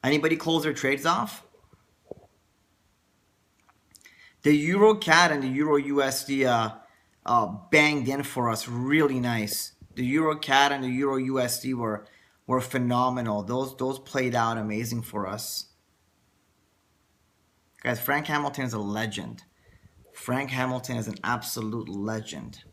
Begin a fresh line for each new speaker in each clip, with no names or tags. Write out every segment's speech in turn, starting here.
Anybody close their trades off? The Euro CAD and the Euro USD banged in for us really nice. The Euro CAD and the Euro USD were phenomenal. Those played out amazing for us. Guys, Frank Hamilton is a legend. Frank Hamilton is an absolute legend.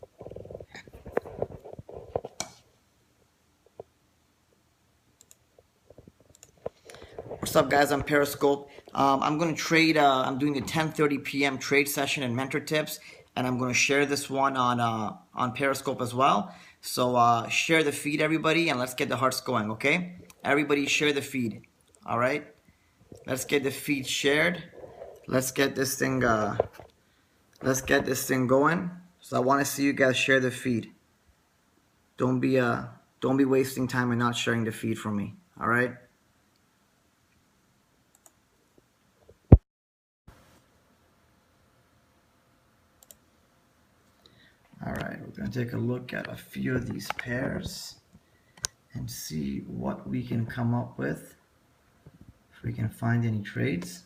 What's up, guys? I'm Periscope. I'm going to trade. I'm doing the 10:30 p.m. trade session and mentor tips, and I'm going to share this one on Periscope as well. So share the feed, everybody, and let's get the hearts going. Okay, everybody, share the feed. All right, let's get the feed shared. Let's get this thing. Let's get this thing going. So I want to see you guys share the feed. Don't be wasting time and not sharing the feed for me. All right. All right, we're going to take a look at a few of these pairs and see what we can come up with, if we can find any trades.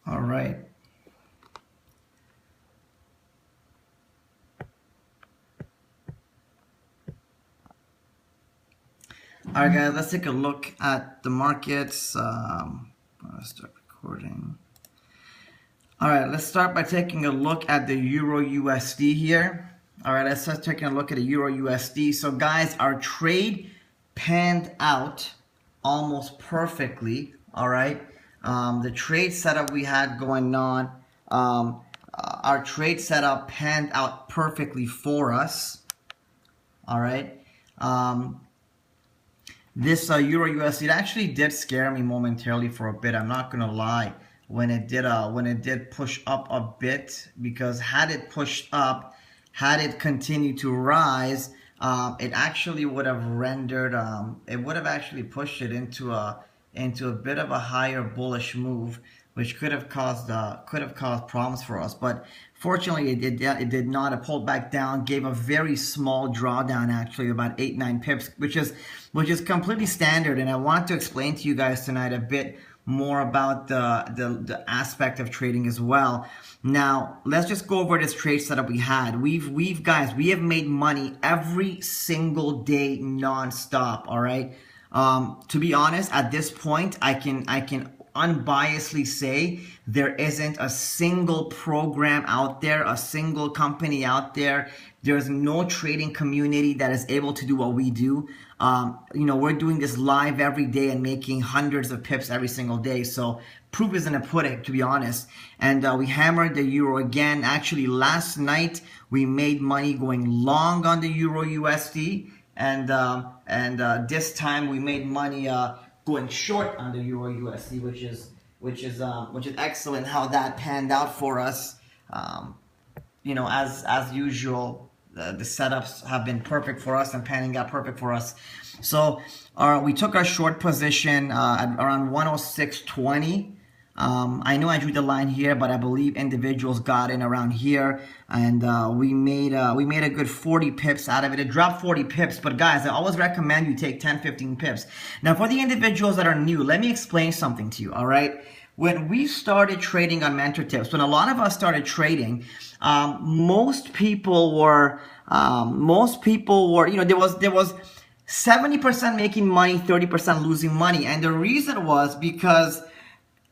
All right. All right, guys, let's take a look at the markets. Let's start recording. All right, let's start by taking a look at the Euro USD here. All right, let's start taking a look at the Euro USD. So, guys, our trade panned out almost perfectly. All right, the trade setup we had going on, our trade setup panned out perfectly for us. All right. This Euro USD, it actually did scare me momentarily for a bit. I'm not gonna lie, when it did push up a bit, because had it pushed up, had it continued to rise, it actually would have rendered, it would have actually pushed it into a bit of a higher bullish move, which could have caused problems for us. But fortunately, it did not. It pulled back down, gave a very small drawdown, actually about 8-9 pips, which is completely standard. And I want to explain to you guys tonight a bit more about the aspect of trading as well. Now, let's just go over this trade setup we had. We have made money every single day nonstop. All right. To be honest, at this point, I can unbiasedly say there isn't a single program out there, a single company out there. There's no trading community that is able to do what we do. We're doing this live every day and making hundreds of pips every single day. So proof is in the pudding, to be honest. And we hammered the euro again. Actually, last night we made money going long on the Euro USD. And this time we made money going short on the Euro USD, which is excellent how that panned out for us. As usual, the setups have been perfect for us and panning out perfect for us. So we took our short position at around 106.20. I know I drew the line here, but I believe individuals got in around here, and we made a good 40 pips out of it. It dropped 40 pips, but guys, I always recommend you take 10-15 pips. Now, for the individuals that are new, let me explain something to you. All right, when we started trading on mentor tips, when a lot of us started trading, most people were, there was 70% making money, 30% losing money, and the reason was because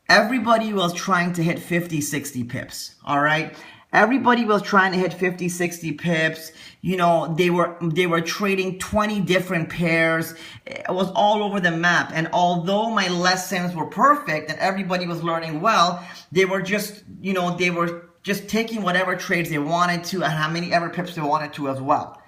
everybody was trying to hit 50, 60 pips, all right? Everybody was trying to hit 50, 60 pips. They were trading 20 different pairs. It was all over the map. And although my lessons were perfect and everybody was learning well, they were just taking whatever trades they wanted to and how many ever pips they wanted to as well.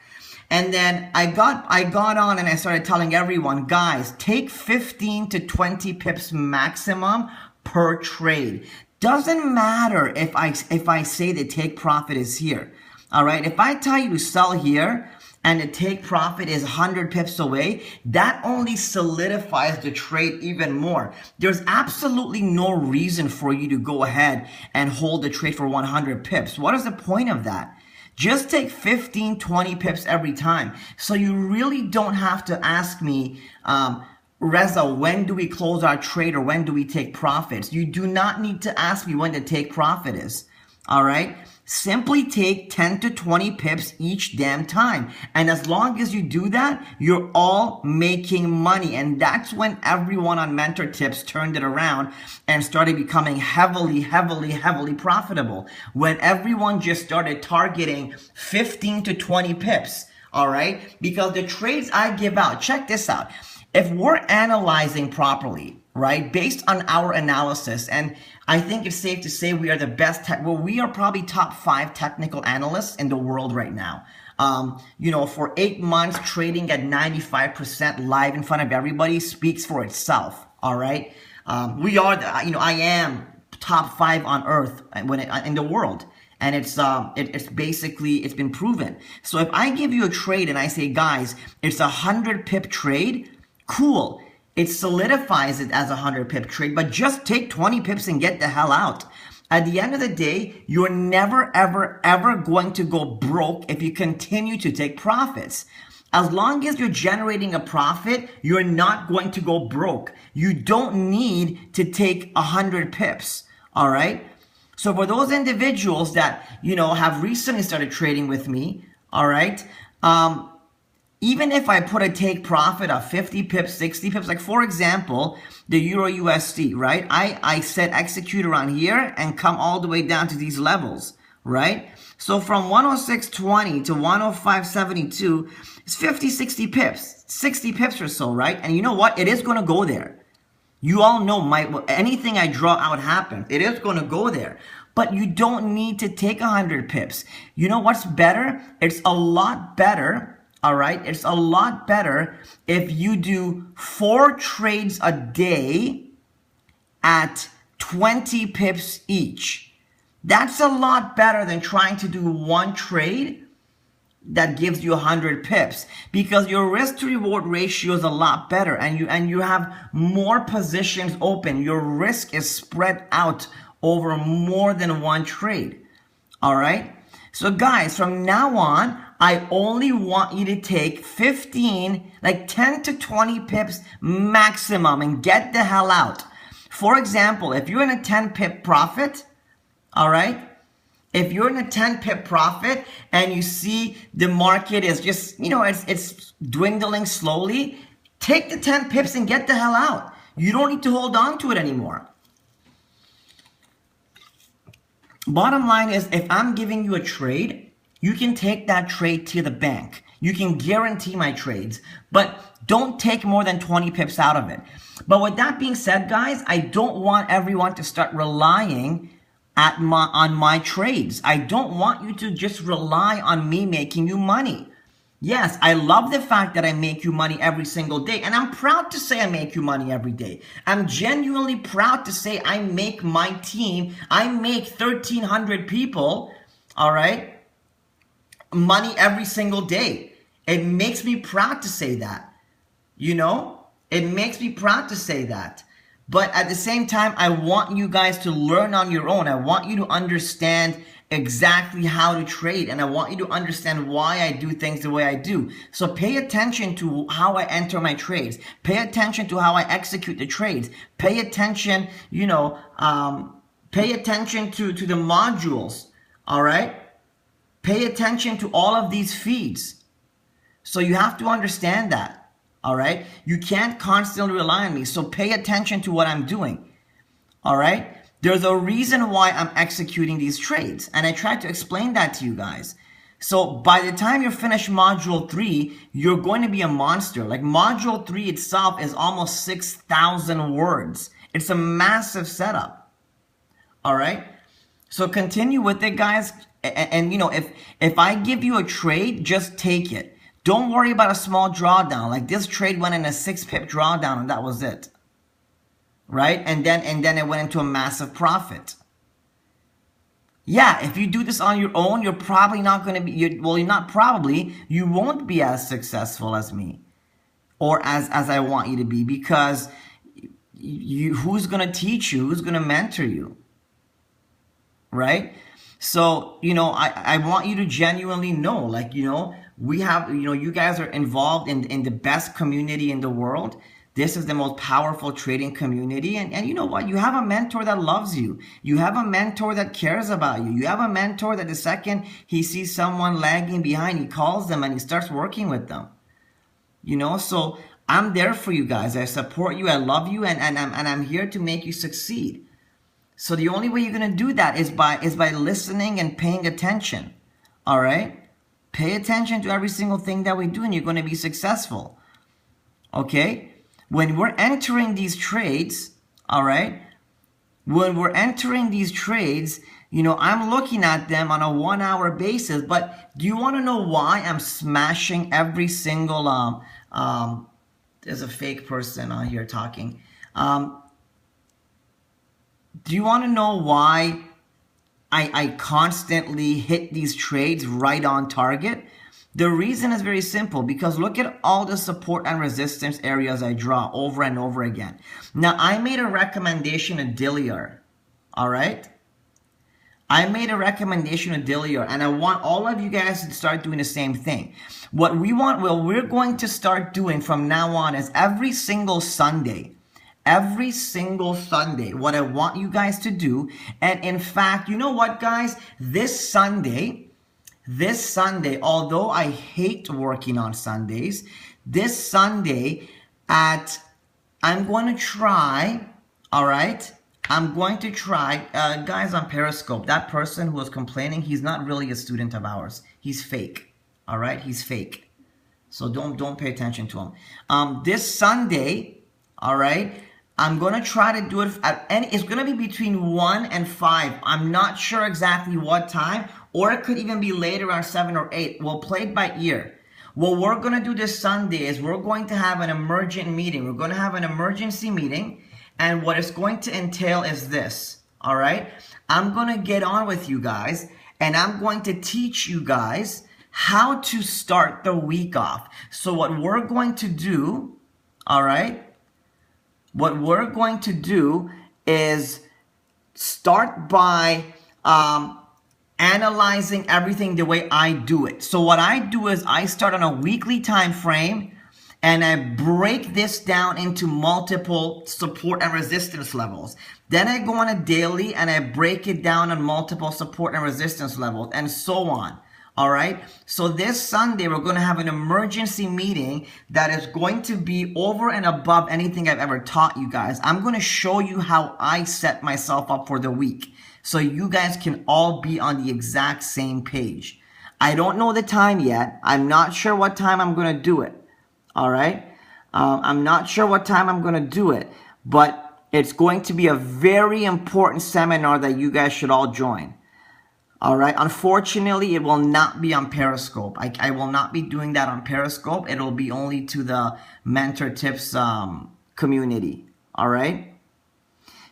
And then I got on and I started telling everyone, guys, take 15 to 20 pips maximum per trade. Doesn't matter if I say the take profit is here. All right. If I tell you to sell here, and the take profit is 100 pips away, that only solidifies the trade even more. There's absolutely no reason for you to go ahead and hold the trade for 100 pips. What is the point of that? Just take 15, 20 pips every time. So you really don't have to ask me, Reza, when do we close our trade or when do we take profits? You do not need to ask me when the take profit is. All right? Simply take 10 to 20 pips each damn time. And as long as you do that, you're all making money. And that's when everyone on Mentor Tips turned it around and started becoming heavily profitable. When everyone just started targeting 15 to 20 pips. All right? Because the trades I give out, check this out. If we're analyzing properly, right, based on our analysis, and I think it's safe to say we are the best, we are probably top 5 technical analysts in the world right now. For 8 months, trading at 95% live in front of everybody speaks for itself, all right? We are, I am top 5 on earth in the world. And it's been proven. So if I give you a trade and I say, guys, it's a 100 pip trade, cool. It solidifies it as a 100 pip trade, but just take 20 pips and get the hell out. At the end of the day, you're never, ever going to go broke if you continue to take profits. As long as you're generating a profit, you're not going to go broke. You don't need to take 100 pips, all right? So for those individuals that, have recently started trading with me, all right, even if I put a take profit of 50 pips, 60 pips, like for example, the Euro USD, right? I set execute around here and come all the way down to these levels, right? So from 106.20 to 105.72, it's 50, 60 pips, 60 pips or so, right? And you know what? It is going to go there. You all know anything I draw out happens. It is going to go there. But you don't need to take 100 pips. You know what's better? It's a lot better. All right, it's a lot better if you do 4 trades a day at 20 pips each. That's a lot better than trying to do 1 trade that gives you 100 pips, because your risk to reward ratio is a lot better and you have more positions open. Your risk is spread out over more than 1 trade. All right. So guys, from now on, I only want you to take 10 to 20 pips maximum and get the hell out. For example, if you're in a 10 pip profit, all right? If you're in a 10 pip profit and you see the market is just, it's dwindling slowly, take the 10 pips and get the hell out. You don't need to hold on to it anymore. Bottom line is, if I'm giving you a trade, you can take that trade to the bank. You can guarantee my trades, but don't take more than 20 pips out of it. But with that being said, guys, I don't want everyone to start relying on my trades. I don't want you to just rely on me making you money. Yes, I love the fact that I make you money every single day, and I'm proud to say I make you money every day. I'm genuinely proud to say I make my team, I make 1,300 people, all right, money every single day. It makes me proud to say that, it makes me proud to say that. But at the same time, I want you guys to learn on your own. I want you to understand exactly how to trade, and I want you to understand why I do things the way I do. So pay attention to how I enter my trades. Pay attention to how I execute the trades. Pay attention, pay attention to the modules, all right? Pay attention to all of these feeds. So you have to understand that, all right? You can't constantly rely on me. So pay attention to what I'm doing, all right? There's a reason why I'm executing these trades, and I tried to explain that to you guys. So by the time you're finished module 3, you're going to be a monster. Like module 3 itself is almost 6,000 words. It's a massive setup. All right. So continue with it, guys. And if I give you a trade, just take it. Don't worry about a small drawdown. Like this trade went in a 6 pip drawdown and that was it. Right? And then it went into a massive profit. Yeah, if you do this on your own, you're probably not going to be, well, you're not probably, you won't be as successful as me or as I want you to be, because who's going to teach you? Who's going to mentor you? Right? So, I want you to genuinely know, like, we have, you guys are involved in the best community in the world. This is the most powerful trading community. And you know what? You have a mentor that loves you. You have a mentor that cares about you. You have a mentor that the second he sees someone lagging behind, he calls them and he starts working with them. So I'm there for you guys. I support you. I love you. And I'm here to make you succeed. So the only way you're going to do that is by listening and paying attention. All right? Pay attention to every single thing that we do and you're going to be successful. Okay? When we're entering these trades, all right? When we're entering these trades, I'm looking at them on a 1 hour basis, but do you want to know why I'm smashing every single, there's a fake person on here talking. Do you want to know why I constantly hit these trades right on target? The reason is very simple, because look at all the support and resistance areas I draw over and over again. Now, I made a recommendation to Dillier, all right? I made a recommendation to Dillier, and I want all of you guys to start doing the same thing. What we're going to start doing from now on is every single Sunday, what I want you guys to do, and in fact, you know what, guys? This Sunday, although I hate working on Sundays, this Sunday I'm going to try, all right? I'm going to try, guys on Periscope, that person who was complaining, he's not really a student of ours. He's fake, all right? He's fake. So don't pay attention to him. This Sunday, all right, I'm going to try to do it it's going to be between 1 and 5. I'm not sure exactly what time, or it could even be later around 7 or 8. We'll play it by ear. What we're going to do this Sunday is we're going to have an emergent meeting. We're going to have an emergency meeting, and what it's going to entail is this, all right? I'm going to get on with you guys, and I'm going to teach you guys how to start the week off. So what we're going to do, all right? What we're going to do is start by analyzing everything the way I do it. So what I do is I start on a weekly time frame and I break this down into multiple support and resistance levels. Then I go on a daily and I break it down on multiple support and resistance levels, and so on. All right. So this Sunday, we're going to have an emergency meeting that is going to be over and above anything I've ever taught you guys. I'm going to show you how I set myself up for the week, so you guys can all be on the exact same page. I don't know the time yet. I'm not sure what time I'm going to do it. All right. I'm not sure what time I'm going to do it, but it's going to be a very important seminar that you guys should all join. All right. Unfortunately, it will not be on Periscope. I will not be doing that on Periscope. It'll be only to the Mentor Tips community. All right.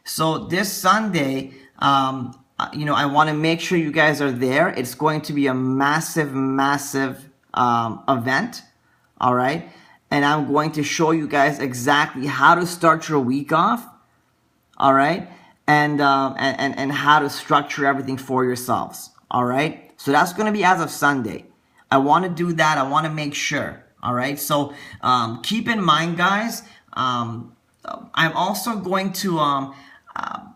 So this Sunday, I want to make sure you guys are there. It's going to be a massive, massive event. All right. And I'm going to show you guys exactly how to start your week off. All right. And how to structure everything for yourselves. All right. So that's going to be as of Sunday. I want to do that. I want to make sure. All right. So keep in mind, guys, I'm also going to,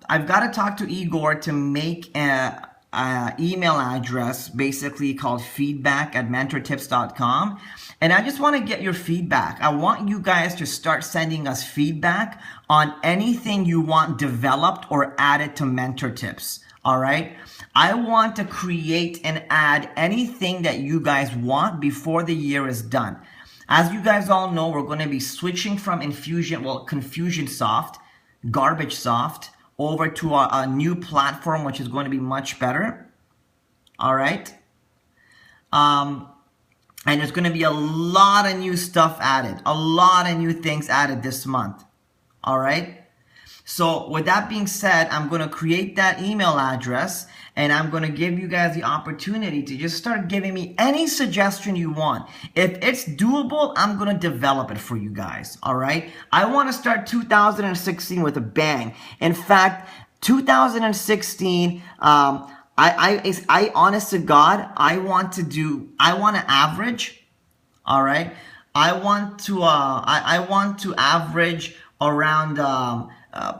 I've got to talk to Igor to make an email address basically called feedback@mentortips.com. And I just want to get your feedback. I want you guys to start sending us feedback on anything you want developed or added to Mentor Tips. All right. I want to create and add anything that you guys want before the year is done. As you guys all know, we're going to be switching from Confusionsoft, garbage soft, over to a new platform, which is going to be much better. All right. And there's going to be a lot of new stuff added, a lot of new things added this month. All right. So with that being said, I'm going to create that email address, and I'm going to give you guys the opportunity to just start giving me any suggestion you want. If it's doable, I'm going to develop it for you guys. All right. I want to start 2016 with a bang. In fact, 2016, I honest to God, I want to average. All right. I want to average around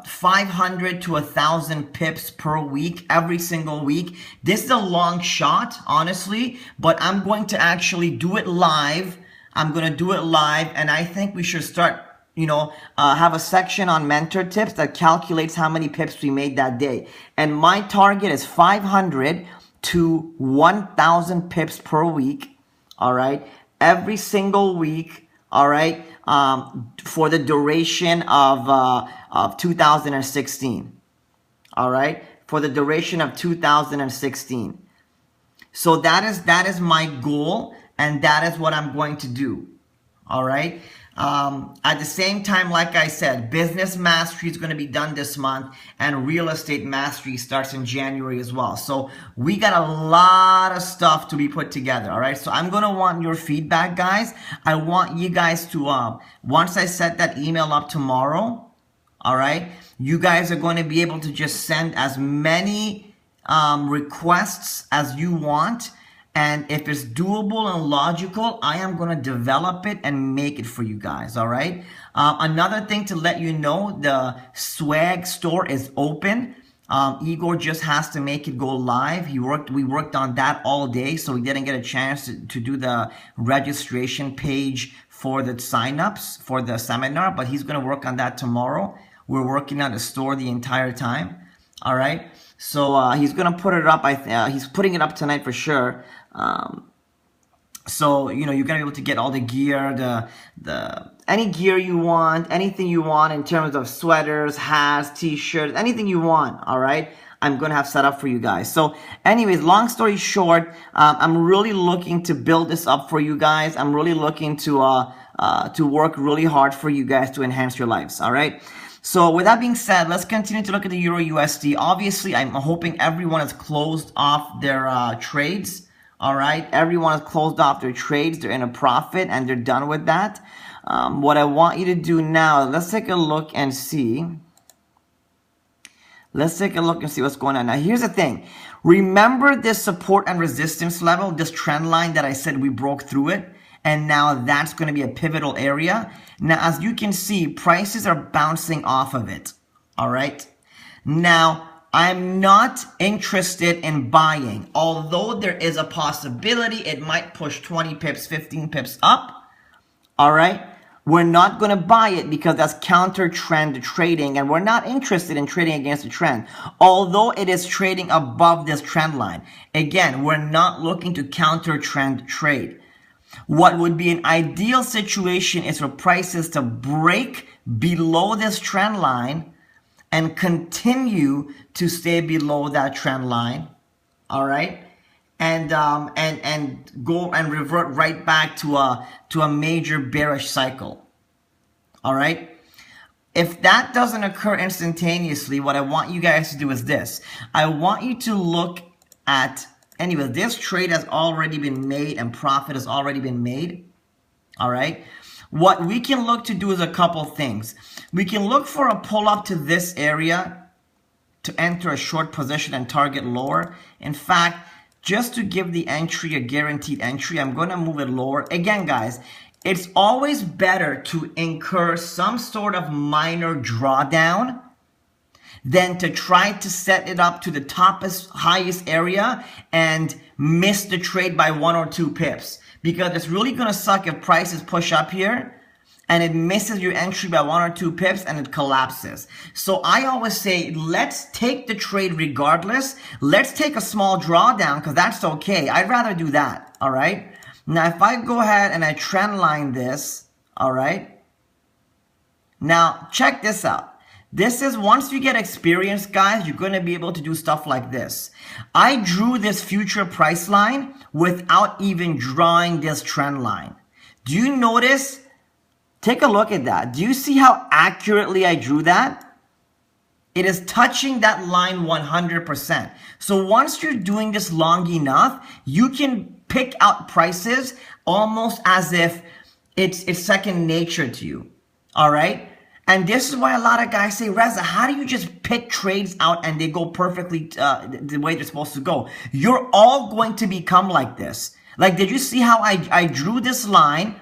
500 to 1,000 pips per week, every single week. This is a long shot, honestly, but I'm going to actually do it live. I'm going to do it live, and I think we should start, have a section on mentor tips that calculates how many pips we made that day. And my target is 500 to 1,000 pips per week. All right. Every single week. All right. For the duration of 2016. All right. For the duration of 2016. So that is my goal, and that is what I'm going to do. All right. At the same time, like I said, business mastery is going to be done this month, and real estate mastery starts in January as well. So we got a lot of stuff to be put together. All right. So I'm going to want your feedback, guys. I want you guys to, once I set that email up tomorrow, all right, you guys are going to be able to just send as many requests as you want. And if it's doable and logical, I am going to develop it and make it for you guys. All right. Another thing to let you know, the swag store is open. Igor just has to make it go live. We worked on that all day, so we didn't get a chance to do the registration page for the signups for the seminar, but he's going to work on that tomorrow. We're working on the store the entire time. All right. So he's going to put it up. He's putting it up tonight for sure. So, you're going to be able to get all the gear, any gear you want, anything you want in terms of sweaters, hats, t-shirts, anything you want. All right. I'm going to have set up for you guys. So anyways, long story short, I'm really looking to build this up for you guys. I'm really looking to work really hard for you guys to enhance your lives. All right. So with that being said, let's continue to look at the Euro USD. Obviously, I'm hoping everyone has closed off their trades. All right. Everyone has closed off their trades. They're in a profit and they're done with that. What I want you to do now, let's take a look and see. Let's take a look and see what's going on. Now, here's the thing. Remember this support and resistance level, this trend line that I said we broke through it? And now that's going to be a pivotal area. Now, as you can see, prices are bouncing off of it. All right. Now, I'm not interested in buying, although there is a possibility it might push 20 pips, 15 pips up. All right. We're not going to buy it because that's counter trend trading, and we're not interested in trading against the trend, although it is trading above this trend line. Again, we're not looking to counter trend trade. What would be an ideal situation is for prices to break below this trend line and continue to stay below that trend line. All right. And go and revert right back to a major bearish cycle. All right. If that doesn't occur instantaneously, what I want you guys to do is this. I want you to look at, anyway, this trade has already been made and profit has already been made. All right. What we can look to do is a couple things. We can look for a pull up to this area to enter a short position and target lower. In fact, just to give the entry a guaranteed entry, I'm going to move it lower. Again, guys, it's always better to incur some sort of minor drawdown than to try to set it up to the highest area and miss the trade by 1 or 2 pips. Because it's really going to suck if prices push up here and it misses your entry by 1 or 2 pips and it collapses. So I always say, let's take the trade regardless. Let's take a small drawdown because that's okay. I'd rather do that. All right. Now, if I go ahead and I trend line this, all right. Now, check this out. This is, once you get experience, guys, you're going to be able to do stuff like this. I drew this future price line without even drawing this trend line. Do you notice? Take a look at that. Do you see how accurately I drew that? It is touching that line 100%. So once you're doing this long enough, you can pick out prices almost as if it's second nature to you. All right? And this is why a lot of guys say, Reza, how do you just pick trades out and they go perfectly the way they're supposed to go? You're all going to become like this. Like, did you see how I drew this line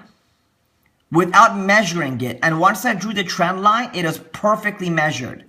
without measuring it? And once I drew the trend line, it is perfectly measured.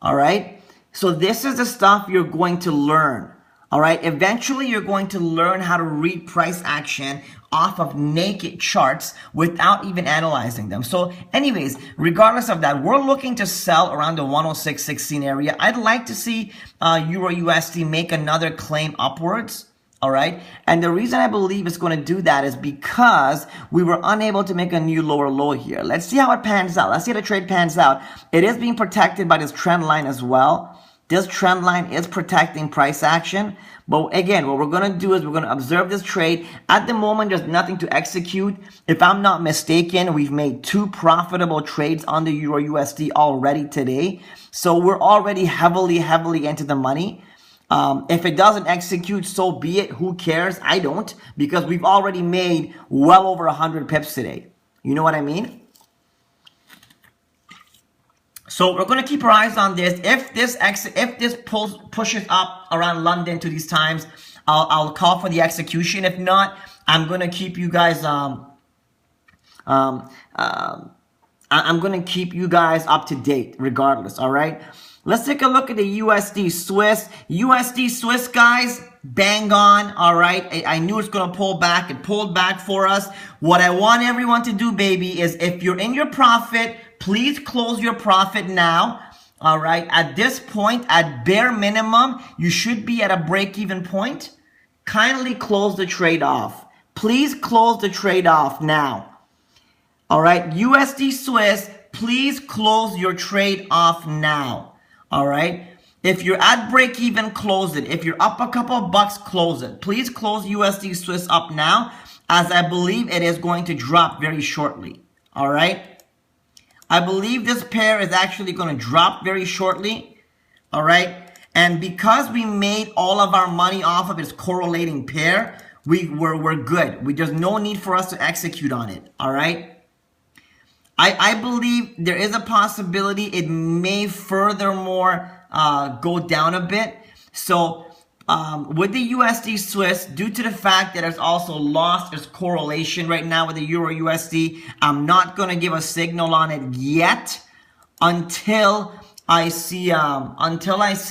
All right? So this is the stuff you're going to learn. All right? Eventually, you're going to learn how to read price action off of naked charts without even analyzing them. So anyways, regardless of that, we're looking to sell around the 106.16 area. I'd like to see Euro USD make another claim upwards. All right. And the reason I believe it's going to do that is because we were unable to make a new lower low here. Let's see how it pans out. Let's see how the trade pans out. It is being protected by this trend line as well. This trend line is protecting price action. But again, what we're going to do is we're going to observe this trade. At the moment, there's nothing to execute. If I'm not mistaken, we've made 2 profitable trades on the Euro USD already today. So we're already heavily into the money. If it doesn't execute, so be it. Who cares? I don't, because we've already made well over 100 pips today. You know what I mean? So we're going to keep our eyes on this. If this pushes up around London to these times, I'll call for the execution. If not, I'm going to keep you guys I'm going to keep you guys up to date regardless. All right. Let's take a look at the USD Swiss. USD Swiss, guys, bang on. All right. I knew it's going to pull back. It pulled back for us. What I want everyone to do, baby, is if you're in your profit, please close your profit now. All right. At this point, at bare minimum, you should be at a break-even point. Kindly close the trade off. Please close the trade off now. All right. USD Swiss, please close your trade off now. All right. If you're at break even, close it. If you're up a couple of bucks, close it. Please close USD Swiss up now, as I believe it is going to drop very shortly. All right. I believe this pair is actually going to drop very shortly. All right. And because we made all of our money off of its correlating pair, we're good. There's no need for us to execute on it. All right. I believe there is a possibility it may furthermore go down a bit. So with the USD Swiss, due to the fact that it's also lost its correlation right now with the Euro USD, I'm not going to give a signal on it yet until I see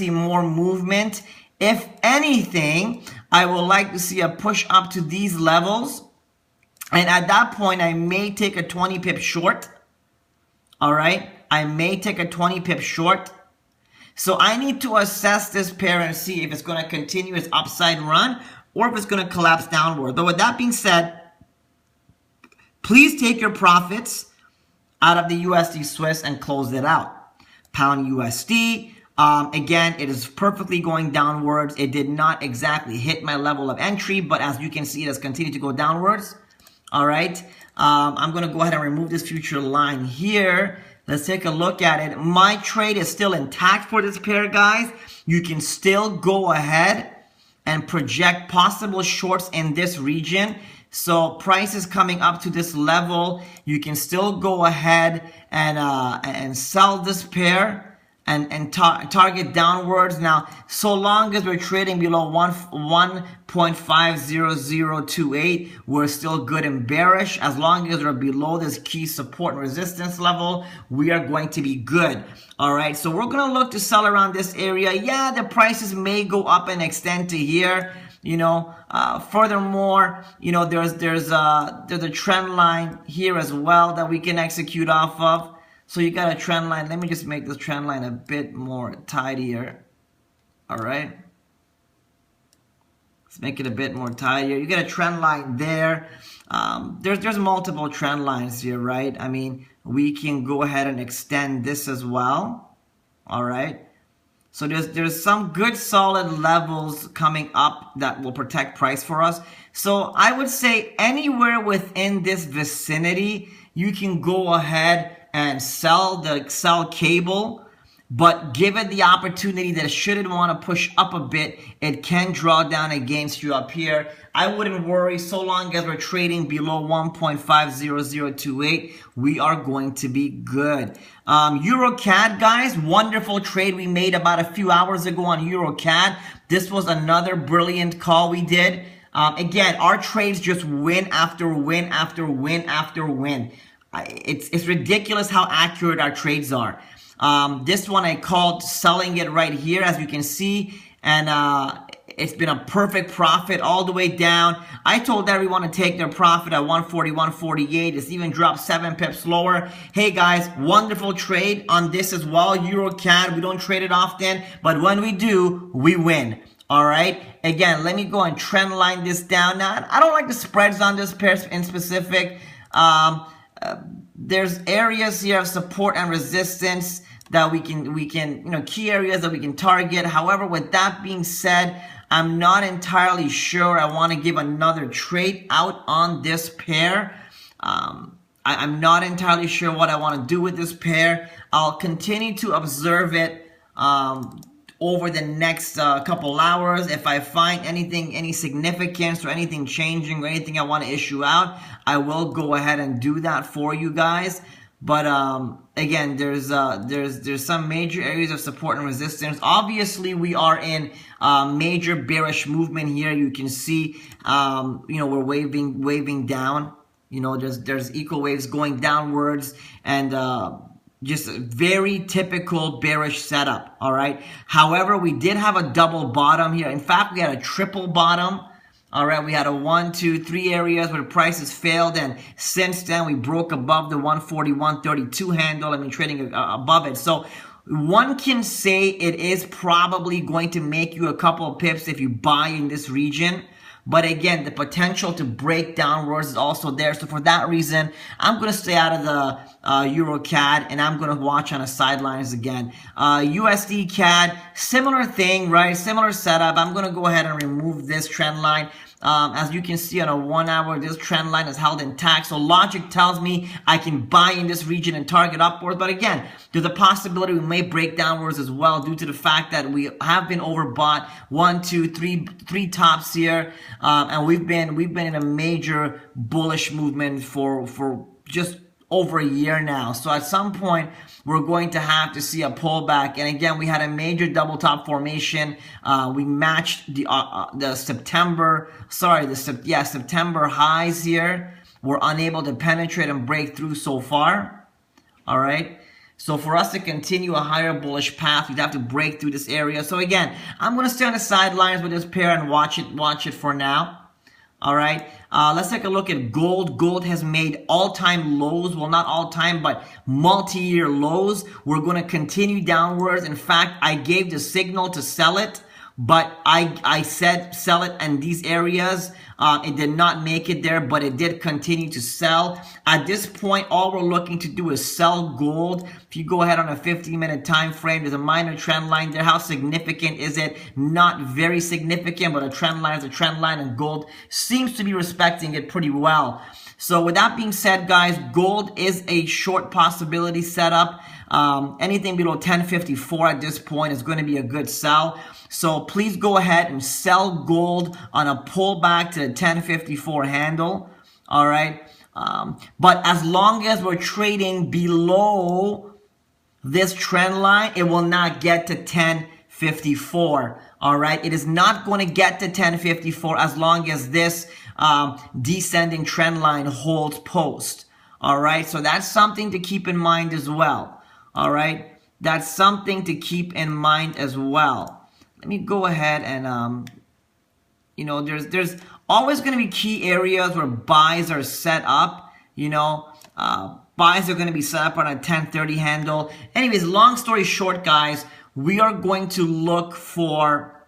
more movement. If anything, I would like to see a push up to these levels. And at that point, I may take a 20 pip short. All right. I may take a 20 pip short. So I need to assess this pair and see if it's going to continue its upside run or if it's going to collapse downward. But with that being said, please take your profits out of the USD Swiss and close it out. Pound USD. Again, it is perfectly going downwards. It did not exactly hit my level of entry, but as you can see, it has continued to go downwards. All right. I'm going to go ahead and remove this future line here. Let's take a look at it. My trade is still intact for this pair, guys. You can still go ahead and project possible shorts in this region. So price is coming up to this level. You can still go ahead and sell this pair and target downwards. Now, so long as we're trading below 1.50028, we're still good and bearish. As long as we're below this key support and resistance level, we are going to be good. All right, so we're going to look to sell around this area. Yeah, the prices may go up and extend to here. You know, furthermore, you know, there's a trend line here as well that we can execute off of. So you got a trend line. Let me just make this trend line a bit more tidier. All right. Let's make it a bit more tidier. You get a trend line there. There's multiple trend lines here, right? I mean, we can go ahead and extend this as well. All right. So there's some good solid levels coming up that will protect price for us. So I would say anywhere within this vicinity, you can go ahead and sell cable. But given the opportunity that it shouldn't want to push up a bit, it can draw down against you up here. I wouldn't worry so long as we're trading below 1.50028. We are going to be good. EuroCAD, guys, wonderful trade we made about a few hours ago on EuroCAD. This was another brilliant call we did. Again, our trades just win after win after win after win. It's ridiculous how accurate our trades are. This one I called selling it right here, as you can see, and it's been a perfect profit all the way down. I told everyone to take their profit at 141.48. It's even dropped 7 pips lower. Hey guys, wonderful trade on this as well. EuroCAD, we don't trade it often, but when we do, we win. All right. Again, let me go and trend line this down. Now, I don't like the spreads on this pair in specific. There's areas here of support and resistance that we can, key areas that we can target. However, with that being said, I'm not entirely sure I want to give another trade out on this pair. I'm not entirely sure what I want to do with this pair. I'll continue to observe it over the next couple hours. If I find any significance or anything changing or anything I want to issue out, I will go ahead and do that for you guys. But again, there's some major areas of support and resistance. Obviously, we are in major bearish movement here. You can see, we're waving down. There's equal waves going downwards, and just a very typical bearish setup. All right. However, we did have a double bottom here. In fact, we had a triple bottom. All right, we had a 1, 2, 3 areas where the prices failed, and since then we broke above the 141.32 handle. I mean, trading above it. So one can say it is probably going to make you a couple of pips if you buy in this region. But again, the potential to break downwards is also there. So for that reason, I'm going to stay out of the EuroCAD, and I'm going to watch on the sidelines again. USD CAD, similar thing, right? Similar setup. I'm going to go ahead and remove this trend line. As you can see on a 1 hour, this trend line is held intact. So logic tells me I can buy in this region and target upwards. But again, there's a possibility we may break downwards as well due to the fact that we have been overbought. 1, 2, 3 tops here, and we've been in a major bullish movement for just over a year now. So at some point, we're going to have to see a pullback. And again, we had a major double top formation. We matched the September highs here. We're unable to penetrate and break through so far. All right. So for us to continue a higher bullish path, we'd have to break through this area. So again, I'm going to stay on the sidelines with this pair and watch it for now. All right, let's take a look at gold. Gold has made all-time lows. Well, not all-time, but multi-year lows. We're going to continue downwards. In fact, I gave the signal to sell it, but I said sell it in these areas. It did not make it there, but it did continue to sell. At this point, all we're looking to do is sell gold. If you go ahead on a 15-minute time frame, there's a minor trend line there. How significant is it? Not very significant, but a trend line is a trend line, and gold seems to be respecting it pretty well. So with that being said, guys, gold is a short possibility setup. Anything below 1054 at this point is going to be a good sell. So please go ahead and sell gold on a pullback to the 1054 handle. All right. But as long as we're trading below this trend line, it will not get to 1054. All right. It is not going to get to 1054 as long as this descending trend line holds post. All right. So that's something to keep in mind as well. All right. That's something to keep in mind as well. Let me go ahead and, there's always going to be key areas where buys are set up. Buys are going to be set up on a 1030 handle. Anyways, long story short, guys, we are going to look for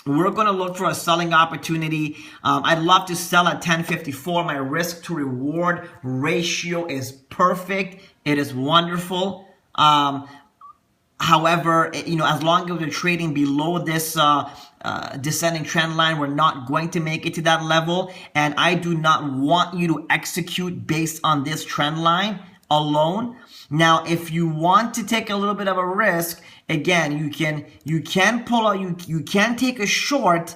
a selling opportunity. I'd love to sell at 1054. My risk to reward ratio is perfect. It is wonderful. However, as long as we're trading below this descending trend line, we're not going to make it to that level. And I do not want you to execute based on this trend line. alone. Now, if you want to take a little bit of a risk, again, you can pull out, you can take a short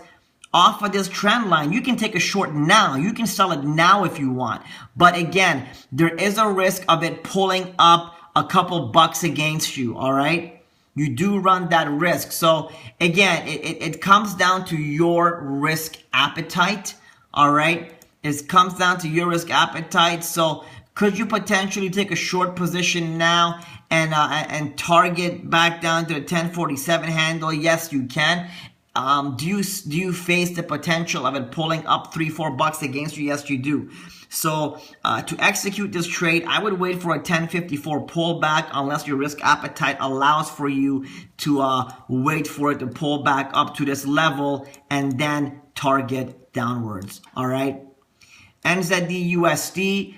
off of this trend line. You can take a short now. You can sell it now if you want. But again, there is a risk of it pulling up a couple bucks against you, all right? You do run that risk. So again, it comes down to your risk appetite, all right? It comes down to your risk appetite. So could you potentially take a short position now and target back down to the 1047 handle? Yes, you can. Do you face the potential of it pulling up $3-4 against you? Yes, you do. So to execute this trade, I would wait for a 1054 pullback unless your risk appetite allows for you to wait for it to pull back up to this level and then target downwards. All right. NZD-USD,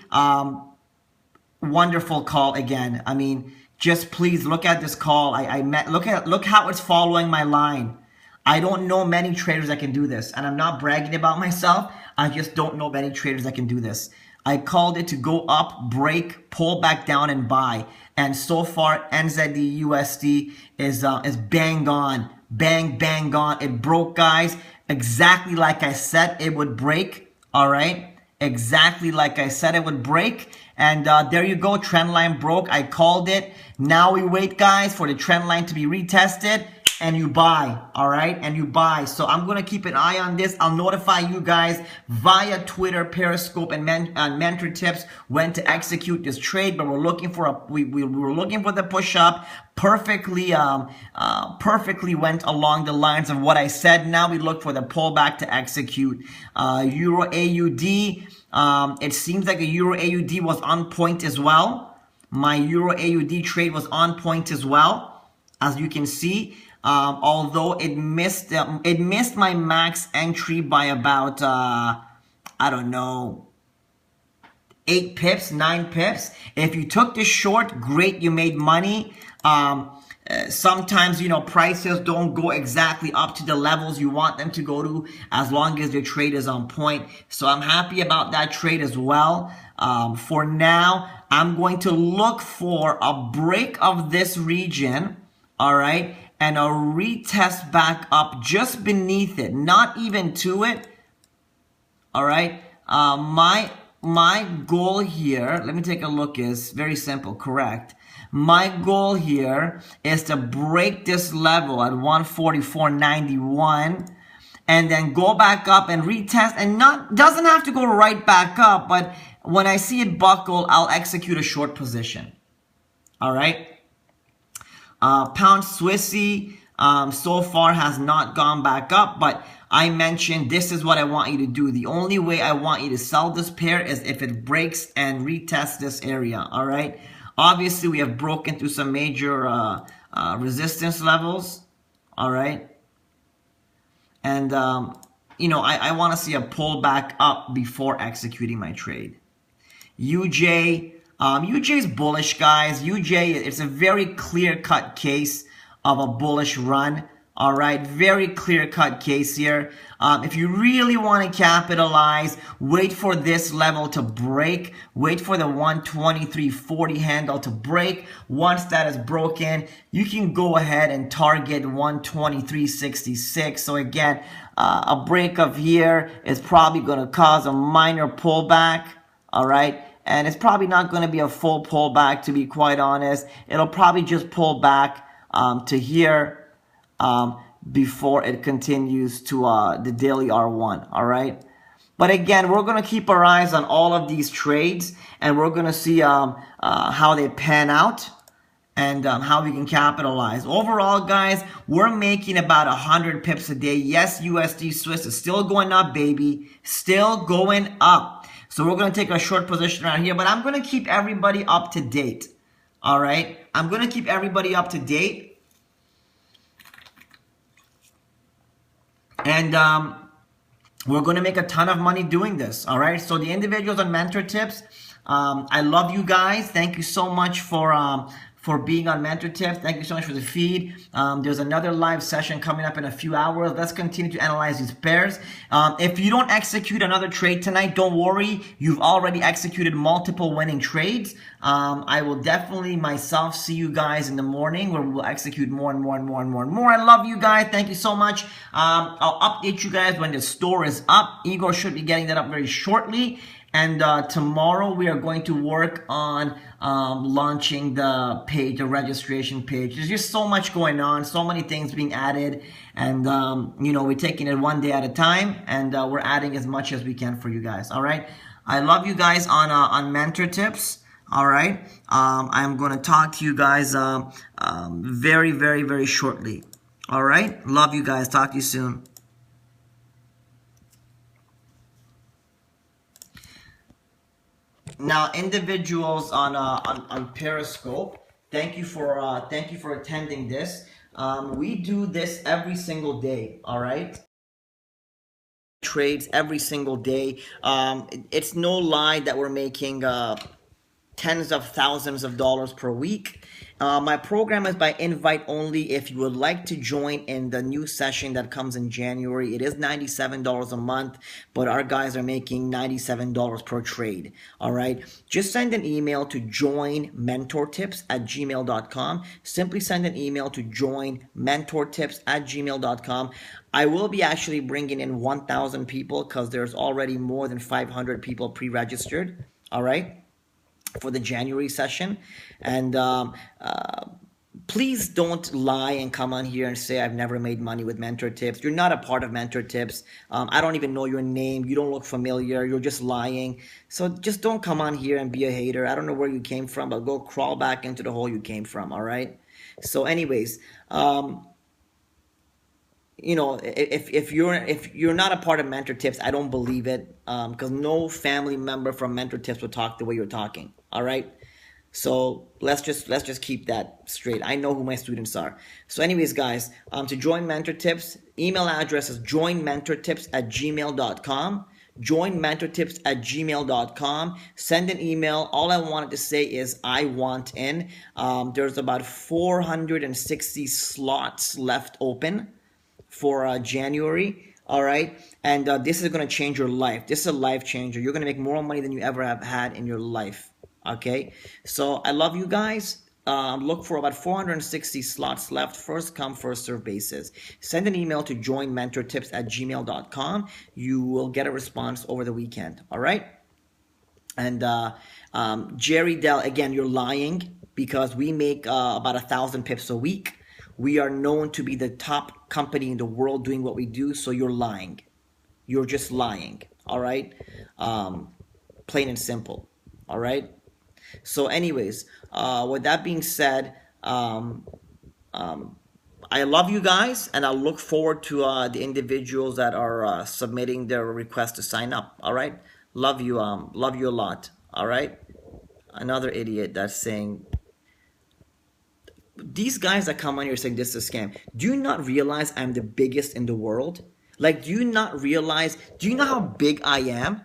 wonderful call again. I mean, just please look at this call. Look how it's following my line. I don't know many traders that can do this, and I'm not bragging about myself. I just don't know many traders that can do this. I called it to go up, break, pull back down, and buy. And so far, NZD-USD is bang on, bang on. It broke, guys, exactly like I said it would break. All right. Exactly like I said it would break. And there you go. Trend line broke. I called it. Now we wait, guys, for the trend line to be retested. And you buy, all right? And you buy. So I'm going to keep an eye on this. I'll notify you guys via Twitter, Periscope, and Mentor Tips when to execute this trade. But we're looking for we were looking for the push up. Perfectly went along the lines of what I said. Now we look for the pullback to execute. Euro AUD. It seems like a Euro AUD was on point as well. My Euro AUD trade was on point as well, as you can see. Although it missed my max entry by about I don't know, 8 pips, 9 pips. If you took this short, great, you made money. Sometimes, you know, prices don't go exactly up to the levels you want them to go to as long as your trade is on point. So I'm happy about that trade as well. For now, I'm going to look for a break of this region, all right, and a retest back up just beneath it, not even to it. All right. My goal here, let me take a look, is very simple, correct? My goal here is to break this level at 144.91 and then go back up and retest, and doesn't have to go right back up, but when I see it buckle, I'll execute a short position. All right. Pound Swissy so far has not gone back up, but I mentioned this is what I want you to do. The only way I want you to sell this pair is if it breaks and retests this area. All right. Obviously, we have broken through some major resistance levels. All right. And, you know, I want to see a pullback up before executing my trade. UJ. UJ is bullish, guys. UJ, it's a very clear-cut case of a bullish run. All right, very clear-cut case here. If you really want to capitalize, wait for this level to break. Wait for the 123.40 handle to break. Once that is broken, you can go ahead and target 123.66. So again, a break of here is probably going to cause a minor pullback. All right. And it's probably not going to be a full pullback, to be quite honest. It'll probably just pull back to here before it continues to the daily R1, all right? But again, we're going to keep our eyes on all of these trades, and we're going to see how they pan out and how we can capitalize. Overall, guys, we're making about 100 pips a day. Yes, USD Swiss is still going up, baby. Still going up. So we're going to take a short position around here, but I'm going to keep everybody up to date. All right? I'm going to keep everybody up to date. And we're going to make a ton of money doing this. All right? So the individuals on Mentor Tips, I love you guys. Thank you so much for for being on Mentor Tips. Thank you so much for the feed. There's another live session coming up in a few hours. Let's continue to analyze these pairs. If you don't execute another trade tonight, don't worry. You've already executed multiple winning trades. I will definitely myself see you guys in the morning where we'll execute more and more and more and more and more. I love you guys. Thank you so much. I'll update you guys when the store is up. Igor should be getting that up very shortly. And tomorrow we are going to work on launching the page, the registration page. There's just so much going on, so many things being added. And, you know, we're taking it one day at a time. And we're adding as much as we can for you guys. All right. I love you guys on Mentor Tips. All right. I'm going to talk to you guys very, very, very shortly. All right. Love you guys. Talk to you soon. Now, individuals on Periscope, thank you for attending this. We do this every single day. All right. Trades every single day. It's no lie that we're making tens of thousands of dollars per week. My program is by invite only. If you would like to join in the new session that comes in January, it is $97 a month, but our guys are making $97 per trade. All right. Just send an email to joinmentortips@gmail.com. Simply send an email to joinmentortips@gmail.com. I will be actually bringing in 1,000 people because there's already more than 500 people pre-registered. All right. For the January session. And please don't lie and come on here and say I've never made money with Mentor Tips. You're not a part of Mentor Tips. I don't even know your name. You don't look familiar. You're just lying. So just don't come on here and be a hater. I don't know where you came from, but go crawl back into the hole you came from. All right. So anyways, you know, if you're not a part of Mentor Tips, I don't believe it, because no family member from Mentor Tips would talk the way you're talking. All right. So let's just keep that straight. I know who my students are. So anyways, guys, to join Mentor Tips, email address is joinmentortips@gmail.com. joinmentortips@gmail.com. Send an email. All I wanted to say is I want in. There's about 460 slots left open for January. All right. And this is going to change your life. This is a life changer. You're going to make more money than you ever have had in your life. Okay. So I love you guys. Look for about 460 slots left. First come, first serve basis. Send an email to joinmentortips@gmail.com. You will get a response over the weekend. All right. And Jerry Dell, again, you're lying because we make about 1,000 pips a week. We are known to be the top company in the world doing what we do. So you're lying. You're just lying. All right. Plain and simple. All right. So anyways, with that being said, I love you guys, and I look forward to the individuals that are submitting their request to sign up. All right. Love you a lot. All right. Another idiot that's saying, these guys that come on here saying this is a scam. Do you not realize I'm the biggest in the world? Like, do you not realize, do you know how big I am?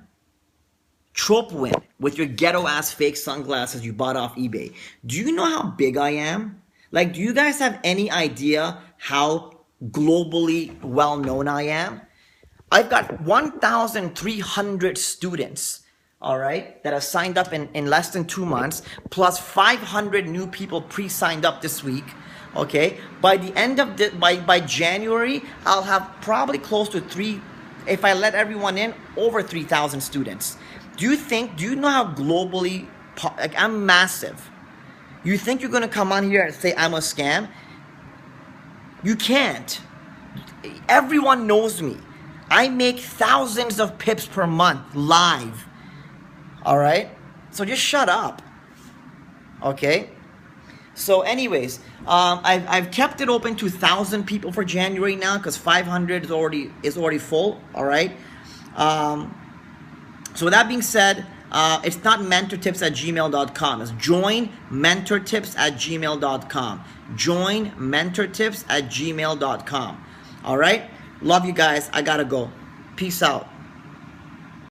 Tropewin with your ghetto ass fake sunglasses you bought off eBay. Do you know how big I am? Like, do you guys have any idea how globally well known I am? I've got 1,300 students, all right, that have signed up in less than 2 months, plus 500 new people pre-signed up this week. Okay, by the end of by January, I'll have probably close to if I let everyone in, over 3,000 students. Do you know how globally, like, I'm massive? You think you're going to come on here and say I'm a scam? You can't. Everyone knows me. I make thousands of pips per month live. All right? So just shut up. Okay? So anyways, I've kept it open to 1,000 people for January now because 500 is already full. All right? So with that being said, it's not mentortips@gmail.com. It's joinmentortips@gmail.com. Joinmentortips@gmail.com. All right? Love you guys. I gotta go. Peace out.